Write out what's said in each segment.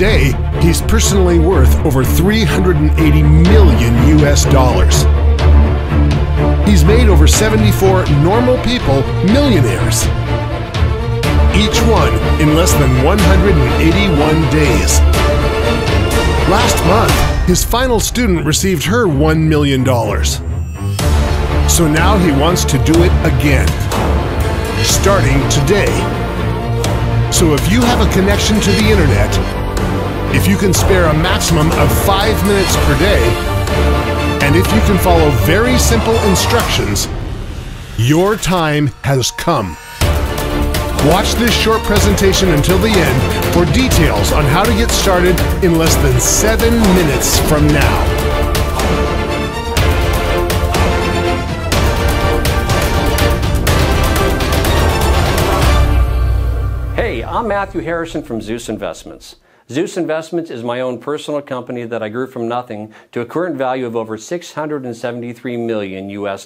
Today, he's personally worth over $380 million US. He's made over 74 normal people millionaires. Each one in less than 181 days. Last month, his final student received her $1 million. So now he wants to do it again, starting today. So if you have a connection to the internet, if you can spare a maximum of 5 minutes per day, and if you can follow very simple instructions, your time has come. Watch this short presentation until the end for details on how to get started in less than 7 minutes from now. Hey, I'm Matthew Harrison from Zeus Investments. Zeus Investments is my own personal company that I grew from nothing to a current value of over $673 million US.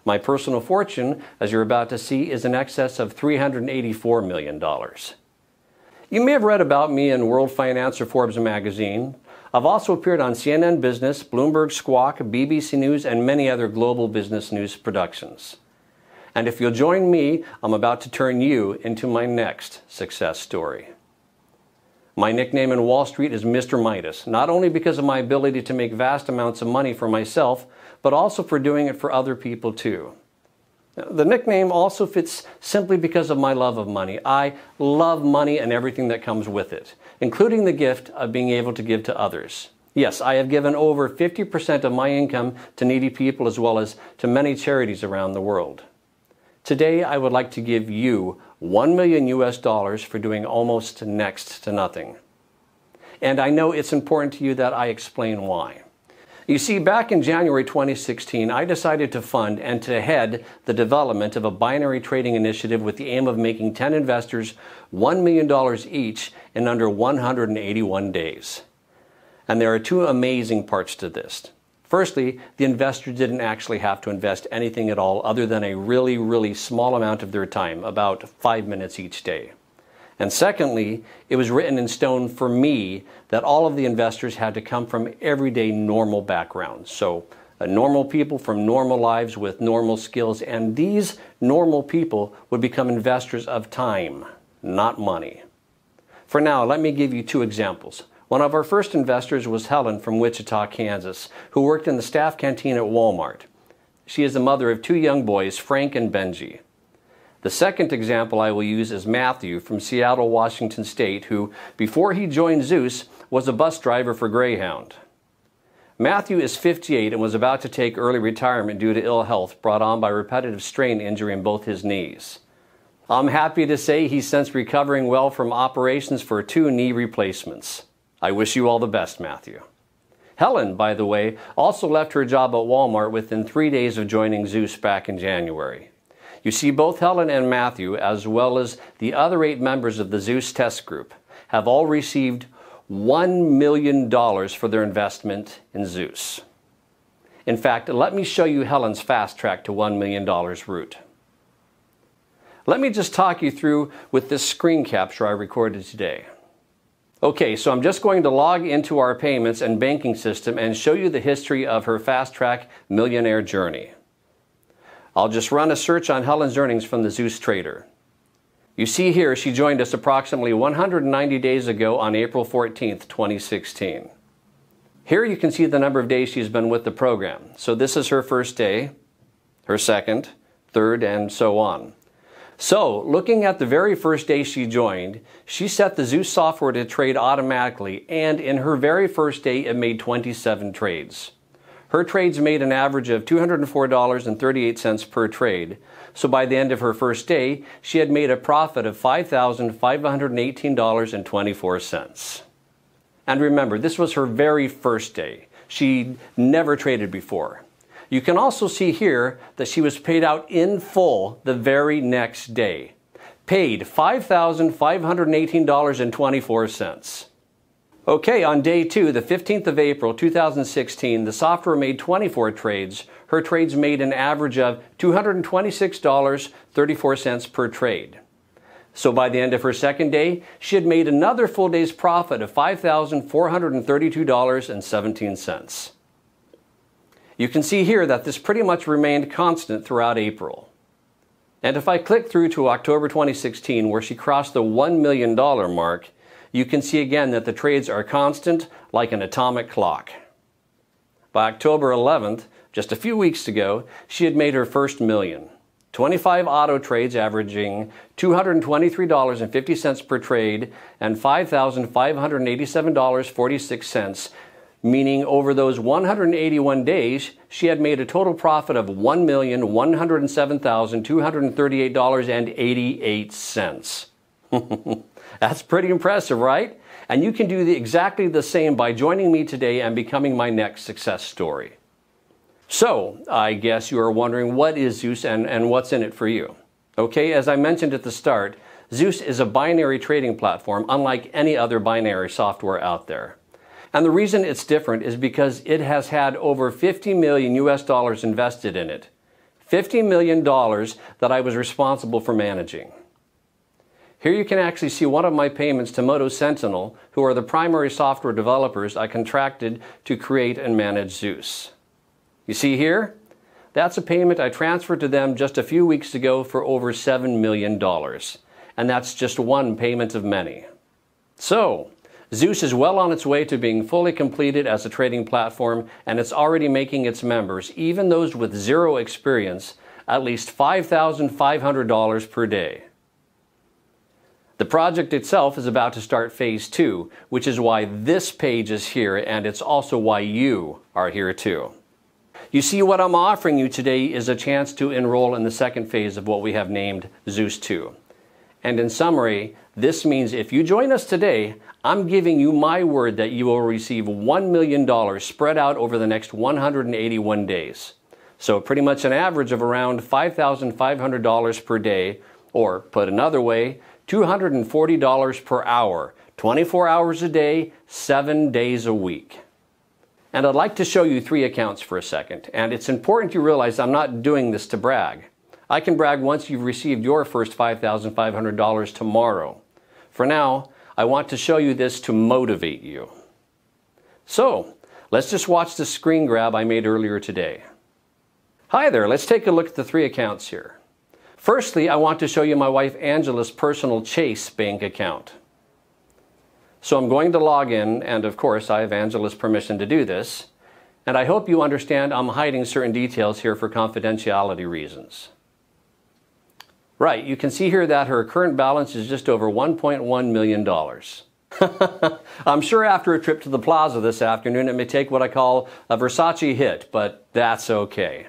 My personal fortune, as you're about to see, is in excess of $384 million. You may have read about me in World Finance or Forbes magazine. I've also appeared on CNN Business, Bloomberg Squawk, BBC News, and many other global business news productions. And if you'll join me, I'm about to turn you into my next success story. My nickname in Wall Street is Mr. Midas, not only because of my ability to make vast amounts of money for myself, but also for doing it for other people too. The nickname also fits simply because of my love of money. I love money and everything that comes with it, including the gift of being able to give to others. Yes, I have given over 50% of my income to needy people as well as to many charities around the world. Today, I would like to give you $1 million US for doing almost next to nothing. And I know it's important to you that I explain why. You see, back in January 2016, I decided to fund and to head the development of a binary trading initiative with the aim of making 10 investors $1 million each in under 181 days. And there are two amazing parts to this. Firstly, the investor didn't actually have to invest anything at all other than a really small amount of their time, about 5 minutes each day. And secondly, it was written in stone for me that all of the investors had to come from everyday normal backgrounds. So normal people from normal lives with normal skills, and these normal people would become investors of time, not money. For now, let me give you two examples. One of our first investors was Helen from Wichita, Kansas, who worked in the staff canteen at Walmart. She is the mother of two young boys, Frank and Benji. The second example I will use is Matthew from Seattle, Washington State, who, before he joined Zeus, was a bus driver for Greyhound. Matthew is 58 and was about to take early retirement due to ill health brought on by repetitive strain injury in both his knees. I'm happy to say he's since recovering well from operations for 2 knee replacements. I wish you all the best, Matthew. Helen, by the way, also left her job at Walmart within 3 days of joining Zeus back in January. You see, both Helen and Matthew, as well as the other 8 members of the Zeus test group, have all received $1 million for their investment in Zeus. In fact, let me show you Helen's fast track to $1 million route. Let me just talk you through with this screen capture I recorded today. Okay, so I'm just going to log into our payments and banking system and show you the history of her fast track millionaire journey. I'll just run a search on Helen's earnings from the Zeus Trader. You see here she joined us approximately 190 days ago on April 14th, 2016. Here you can see the number of days she's been with the program. So this is her first day, her second, third, and so on. So, looking at the very first day she joined, she set the Zeus software to trade automatically, and in her very first day it made 27 trades. Her trades made an average of $204.38 per trade, so by the end of her first day, she had made a profit of $5,518.24. And remember, this was her very first day. She'd never traded before. You can also see here that she was paid out in full the very next day. Paid $5,518.24. Okay, on day 2, the 15th of April, 2016, the software made 24 trades. Her trades made an average of $226.34 per trade. So by the end of her second day, she had made another full day's profit of $5,432.17. You can see here that this pretty much remained constant throughout April. And if I click through to October 2016, where she crossed the $1 million mark, you can see again that the trades are constant like an atomic clock. By October 11th, just a few weeks ago, she had made her first million. 25 auto trades averaging $223.50 per trade and $5,587.46, meaning over those 181 days, she had made a total profit of $1,107,238.88. That's pretty impressive, right? And you can do exactly the same by joining me today and becoming my next success story. So, I guess you are wondering, what is Zeus and what's in it for you? Okay, as I mentioned at the start, Zeus is a binary trading platform unlike any other binary software out there. And the reason it's different is because it has had over $50 million invested in it. $50 million that I was responsible for managing. Here you can actually see one of my payments to Moto Sentinel, who are the primary software developers I contracted to create and manage Zeus. You see here? That's a payment I transferred to them just a few weeks ago for over $7 million. And that's just one payment of many. So, Zeus is well on its way to being fully completed as a trading platform, and it's already making its members, even those with zero experience, at least $5,500 per day. The project itself is about to start phase 2, which is why this page is here, and it's also why you are here too. You see, what I'm offering you today is a chance to enroll in the second phase of what we have named Zeus 2. And in summary, this means if you join us today, I'm giving you my word that you will receive $1 million spread out over the next 181 days. So pretty much an average of around $5,500 per day, or put another way, $240 per hour, 24 hours a day, 7 days a week. And I'd like to show you 3 accounts for a second. And it's important you realize I'm not doing this to brag. I can brag once you've received your first $5,500 tomorrow. For now, I want to show you this to motivate you. So, let's just watch the screen grab I made earlier today. Hi there, let's take a look at the 3 accounts here. Firstly, I want to show you my wife Angela's personal Chase bank account. So I'm going to log in, and of course I have Angela's permission to do this. And I hope you understand I'm hiding certain details here for confidentiality reasons. Right, you can see here that her current balance is just over $1.1 million. I'm sure after a trip to the plaza this afternoon it may take what I call a Versace hit, but that's okay.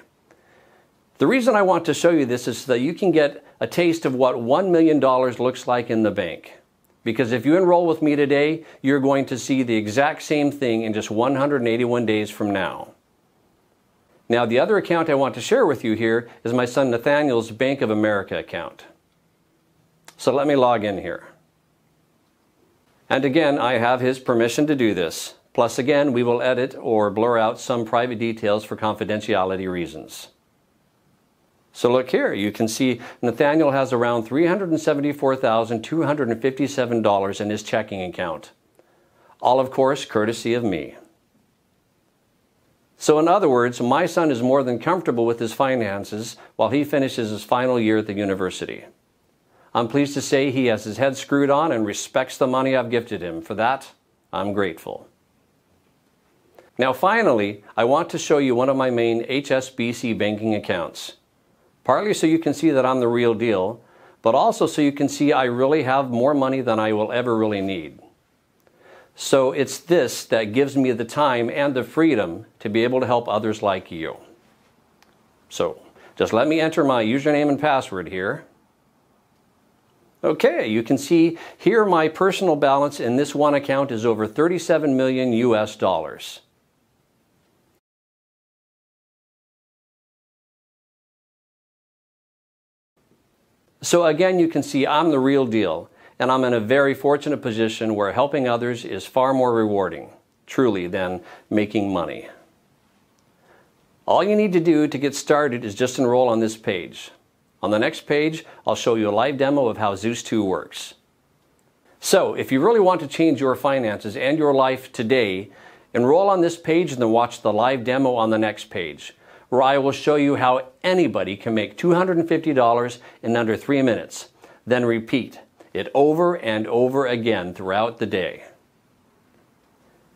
The reason I want to show you this is so that you can get a taste of what $1 million looks like in the bank. Because if you enroll with me today, you're going to see the exact same thing in just 181 days from now. Now, the other account I want to share with you here is my son Nathaniel's Bank of America account. So let me log in here. And again, I have his permission to do this. Plus again, we will edit or blur out some private details for confidentiality reasons. So look here, you can see Nathaniel has around $374,257 in his checking account. All, of course, courtesy of me. So in other words, my son is more than comfortable with his finances while he finishes his final year at the university. I'm pleased to say he has his head screwed on and respects the money I've gifted him. For that, I'm grateful. Now finally, I want to show you one of my main HSBC banking accounts. Partly so you can see that I'm the real deal, but also so you can see I really have more money than I will ever really need. So it's this that gives me the time and the freedom to be able to help others like you. So just let me enter my username and password here. Okay, you can see here my personal balance in this one account is over 37 million US dollars. So again, you can see I'm the real deal, and I'm in a very fortunate position where helping others is far more rewarding, truly, than making money. All you need to do to get started is just enroll on this page. On the next page, I'll show you a live demo of how Zeus 2 works. So, if you really want to change your finances and your life today, enroll on this page and then watch the live demo on the next page, where I will show you how anybody can make $250 in under 3 minutes. Then repeat it over and over again throughout the day.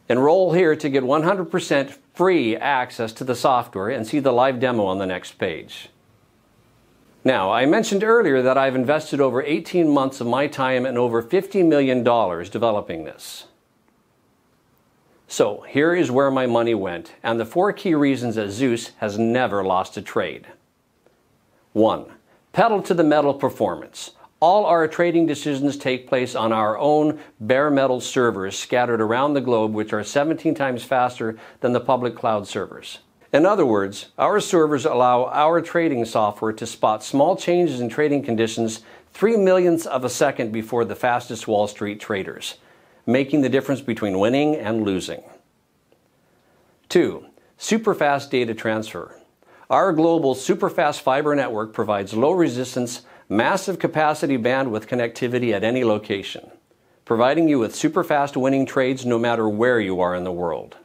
Enroll here to get 100% free access to the software and see the live demo on the next page. Now, I mentioned earlier that I've invested over 18 months of my time and over $50 million developing this. So, here is where my money went, and the 4 key reasons that Zeus has never lost a trade. 1. Pedal to the metal performance. All our trading decisions take place on our own bare metal servers scattered around the globe, which are 17 times faster than the public cloud servers. In other words, our servers allow our trading software to spot small changes in trading conditions 3 millionths of a second before the fastest Wall Street traders, making the difference between winning and losing. 2. Superfast data transfer. Our global superfast fiber network provides low resistance, massive capacity bandwidth connectivity at any location, providing you with superfast winning trades no matter where you are in the world.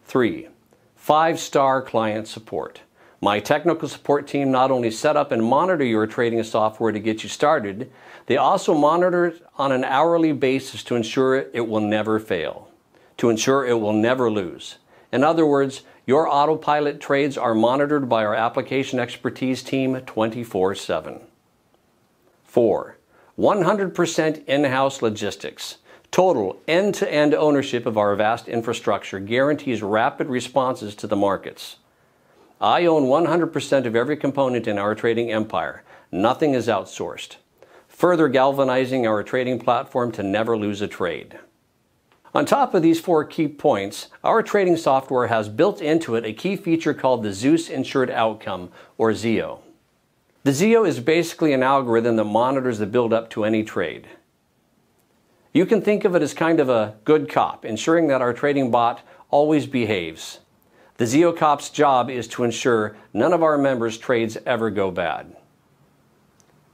3. 5-star client support. My technical support team not only set up and monitor your trading software to get you started, they also monitor it on an hourly basis to ensure it will never fail, to ensure it will never lose. In other words, your autopilot trades are monitored by our application expertise team 24/7. 4. 100% in-house logistics. Total end-to-end ownership of our vast infrastructure guarantees rapid responses to the markets. I own 100% of every component in our trading empire. Nothing is outsourced, further galvanizing our trading platform to never lose a trade. On top of these 4 key points, our trading software has built into it a key feature called the Zeus Insured Outcome, or ZEO. The ZEO is basically an algorithm that monitors the build-up to any trade. You can think of it as kind of a good cop, ensuring that our trading bot always behaves. The ZEO cop's job is to ensure none of our members' trades ever go bad.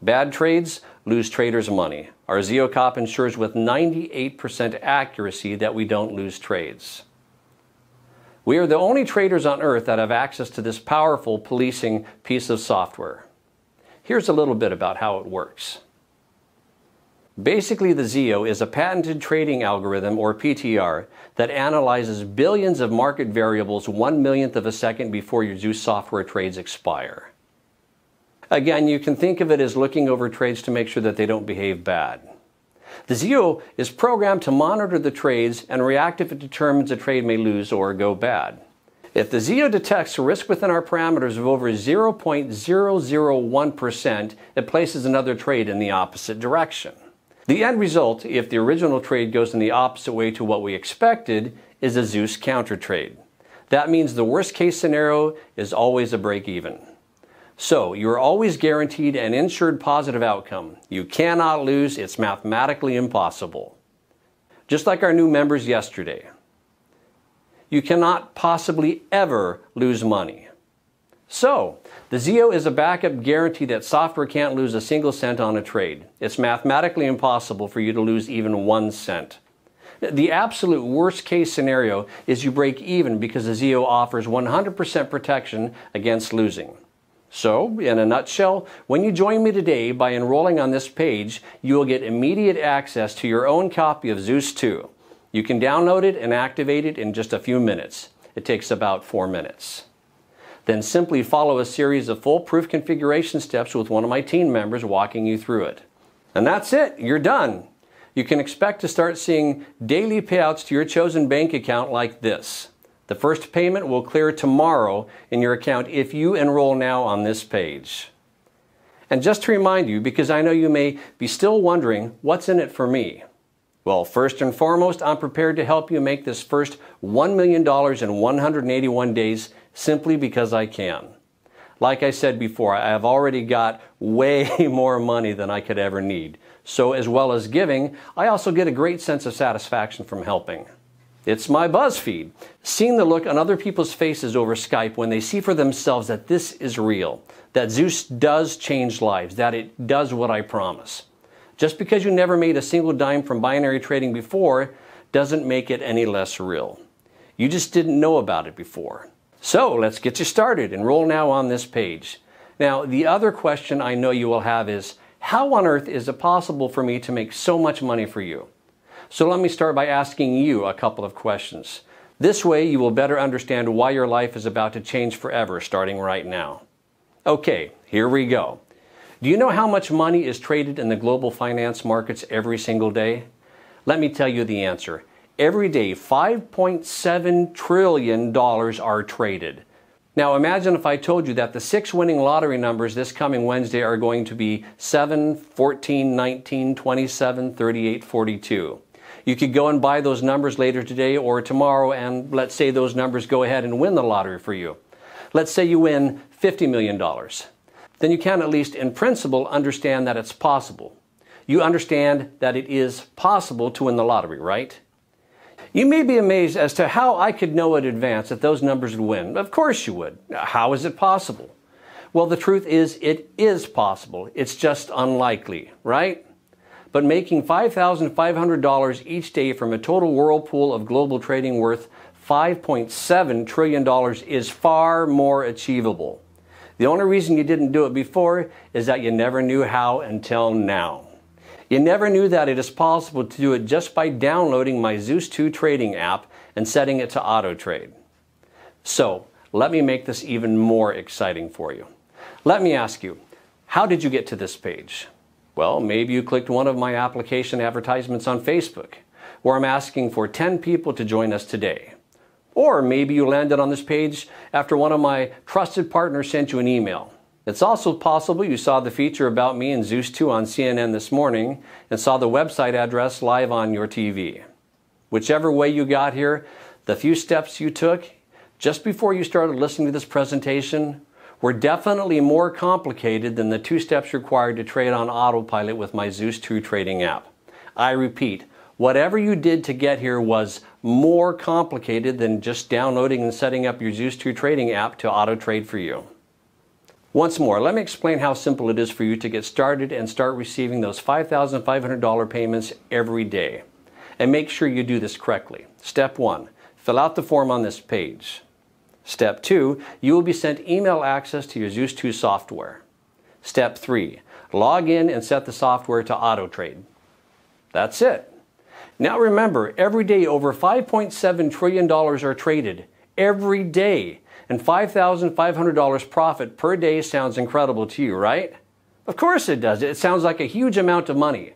Bad trades lose traders money. Our ZEO cop ensures with 98% accuracy that we don't lose trades. We are the only traders on earth that have access to this powerful policing piece of software. Here's a little bit about how it works. Basically, the ZEO is a patented trading algorithm, or PTR, that analyzes billions of market variables 1 millionth of a second before your Zeus software trades expire. Again, you can think of it as looking over trades to make sure that they don't behave bad. The ZEO is programmed to monitor the trades and react if it determines a trade may lose or go bad. If the ZEO detects a risk within our parameters of over 0.001%, it places another trade in the opposite direction. The end result, if the original trade goes in the opposite way to what we expected, is a Zeus counter trade. That means the worst case scenario is always a break even. So, you're always guaranteed an insured positive outcome. You cannot lose, it's mathematically impossible. Just like our new members yesterday. You cannot possibly ever lose money. So, the ZEO is a backup guarantee that software can't lose a single cent on a trade. It's mathematically impossible for you to lose even 1 cent. The absolute worst case scenario is you break even because the ZEO offers 100% protection against losing. So, in a nutshell, when you join me today by enrolling on this page, you will get immediate access to your own copy of Zeus 2. You can download it and activate it in just a few minutes. It takes about 4 minutes. Then simply follow a series of foolproof configuration steps with one of my team members walking you through it. And that's it, you're done. You can expect to start seeing daily payouts to your chosen bank account like this. The first payment will clear tomorrow in your account if you enroll now on this page. And just to remind you, because I know you may be still wondering, what's in it for me? Well, first and foremost, I'm prepared to help you make this first $1 million in 181 days simply because I can. Like I said before, I have already got way more money than I could ever need. So as well as giving, I also get a great sense of satisfaction from helping. It's my buzz feed. Seeing the look on other people's faces over Skype when they see for themselves that this is real, that Zeus does change lives, that it does what I promise. Just because you never made a single dime from binary trading before doesn't make it any less real. You just didn't know about it before. So let's get you started. Enroll now on this page. Now, the other question I know you will have is, how on earth is it possible for me to make so much money for you? So let me start by asking you a couple of questions. This way you will better understand why your life is about to change forever starting right now. Okay, here we go. Do you know how much money is traded in the global finance markets every single day? Let me tell you the answer. Every day, $5.7 trillion are traded. Now imagine if I told you that the 6 winning lottery numbers this coming Wednesday are going to be 7, 14, 19, 27, 38, 42. You could go and buy those numbers later today or tomorrow, and let's say those numbers go ahead and win the lottery for you. Let's say you win $50 million. Then you can, at least in principle, understand that it's possible. You understand that it is possible to win the lottery, right? You may be amazed as to how I could know in advance that those numbers would win. Of course you would. How is it possible? Well, the truth is, it is possible. It's just unlikely, right? But making $5,500 each day from a total whirlpool of global trading worth $5.7 trillion is far more achievable. The only reason you didn't do it before is that you never knew how until now. You never knew that it is possible to do it just by downloading my Zeus 2 trading app and setting it to auto trade. So, let me make this even more exciting for you. Let me ask you, how did you get to this page? Well, maybe you clicked one of my application advertisements on Facebook, where I'm asking for 10 people to join us today. Or maybe you landed on this page after one of my trusted partners sent you an email. It's also possible you saw the feature about me and Zeus 2 on CNN this morning and saw the website address live on your TV. Whichever way you got here, the few steps you took just before you started listening to this presentation were definitely more complicated than the 2 steps required to trade on autopilot with my Zeus 2 trading app. I repeat, whatever you did to get here was more complicated than just downloading and setting up your Zeus 2 trading app to auto trade for you. Once more, let me explain how simple it is for you to get started and start receiving those $5,500 payments every day. And make sure you do this correctly. Step 1, fill out the form on this page. Step 2, you will be sent email access to your Zeus 2 software. Step 3, log in and set the software to auto trade. That's it. Now remember, every day over $5.7 trillion are traded. Every day. And $5,500 profit per day sounds incredible to you, right? Of course it does. It sounds like a huge amount of money.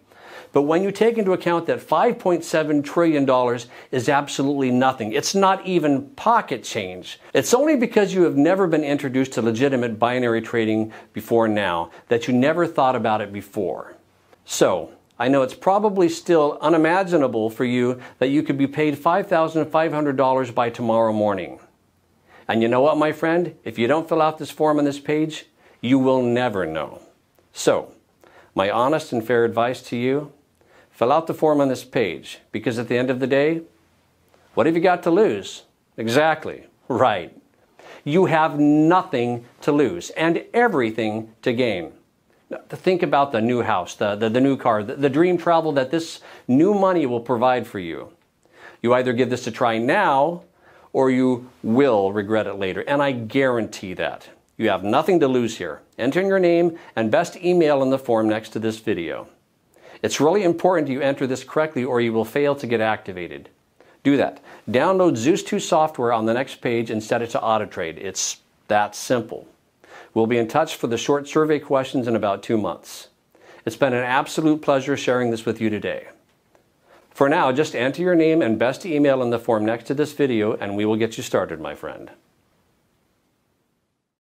But when you take into account that $5.7 trillion is absolutely nothing, it's not even pocket change. It's only because you have never been introduced to legitimate binary trading before now that you never thought about it before. So, I know it's probably still unimaginable for you that you could be paid $5,500 by tomorrow morning. And you know what, my friend? If you don't fill out this form on this page, you will never know. So, my honest and fair advice to you, fill out the form on this page, because at the end of the day, what have you got to lose? Exactly, right. You have nothing to lose and everything to gain. Now, think about the new house, the new car, the dream travel that this new money will provide for you. You either give this a try now, or you will regret it later, and I guarantee that. You have nothing to lose here. Enter your name and best email in the form next to this video. It's really important you enter this correctly or you will fail to get activated. Do that. Download Zeus 2 software on the next page and set it to auto trade. It's that simple. We'll be in touch for the short survey questions in about 2 months. It's been an absolute pleasure sharing this with you today. For now, just enter your name and best email in the form next to this video and we will get you started, my friend.